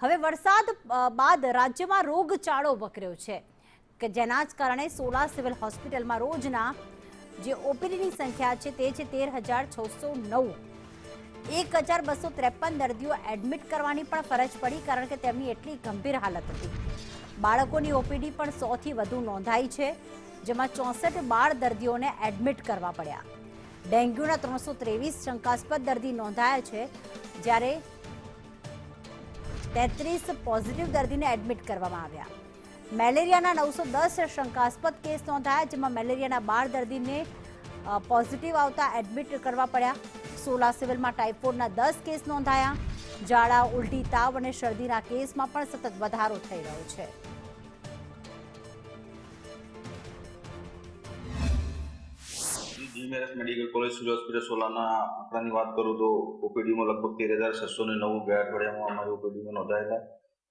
હવે વરસાદ બાદ રાજ્યમાં રોગચાળો વકર્યો છે કે જેના જ કારણે સોલા સિવિલ હોસ્પિટલમાં રોજના જે ઓપીડીની સંખ્યા છે તે છે 13,609. 1,253 દર્દીઓ એડમિટ કરવાની પણ ફરજ પડી કારણ કે તેમની એટલી ગંભીર હાલત હતી. બાળકોની ઓપીડી પણ 100થી વધુ નોંધાઈ છે, જેમાં 64 બાળ દર્દીઓને એડમિટ કરવા પડ્યા. ડેન્ગ્યુના 323 શંકાસ્પદ દર્દી નોંધાયા છે, જ્યારે 33 પોઝિટિવ દર્દીને એડમિટ કરવામાં આવ્યા. મેલેરિયાના 910 શંકાસ્પદ કેસ નોંધાયા, જેમાં મેલેરિયાના 12 દર્દીને પોઝિટિવ આવતા એડમિટ કરવા પડ્યા. સોલા સિવિલમાં ટાઇફોઇડના 10 કેસ નોંધાયા. ઝાડા, ઉલટી, તાવ અને શરદીના કેસમાં પણ સતત વધારો થઈ રહ્યો છે. GMERS medical college civil hospital સોલાના આંકડાની વાત કરું તો ઓપીડીમાં લગભગ 13,609 ગયા અઠવાડિયામાં અમારી ઓપીડીમાં નોંધાયેલા.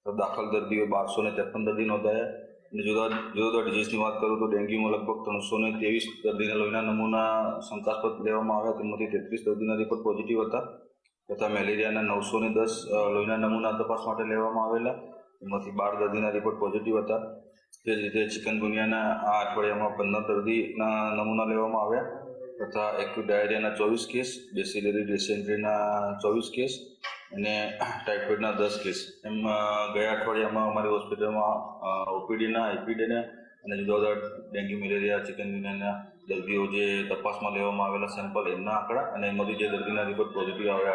તો દાખલ દર્દીઓ 1253 દર્દી નોંધાયા. અને જુદા જુદા ડિઝીઝની વાત કરું તો ડેન્ગ્યુમાં લગભગ 323 દર્દીના લોહીના નમૂના શંકાસ્પદ લેવામાં આવ્યા, તેમાંથી 33 દર્દીના રિપોર્ટ પોઝિટિવ હતા. તથા મેલેરિયાના 910 લોહીના નમૂના તપાસ માટે લેવામાં આવેલા, તેમાંથી 12 દર્દીના રિપોર્ટ પોઝિટિવ હતા. તે જ રીતે ચિકનગુનિયાના આ અઠવાડિયામાં 15 દર્દીના નમૂના લેવામાં આવ્યા, તથા એક્યુટ ડાયરિયાના 24 કેસ, બેસિલરી ડિસેન્ટ્રીના 24 કેસ અને ટાઇફોઇડના 10 કેસ. એમ ગયા અઠવાડિયામાં અમારી હોસ્પિટલમાં ઓપીડીના, આઈપીડીના અને જુદા જુદા ડેન્ગ્યુ, મેલેરિયા, ચિકનગુનિયાના દર્દીઓ જે તપાસમાં લેવામાં આવેલા સેમ્પલ એમના આંકડા અને એમાંથી જે દર્દીના રિપોર્ટ પોઝિટિવ આવ્યા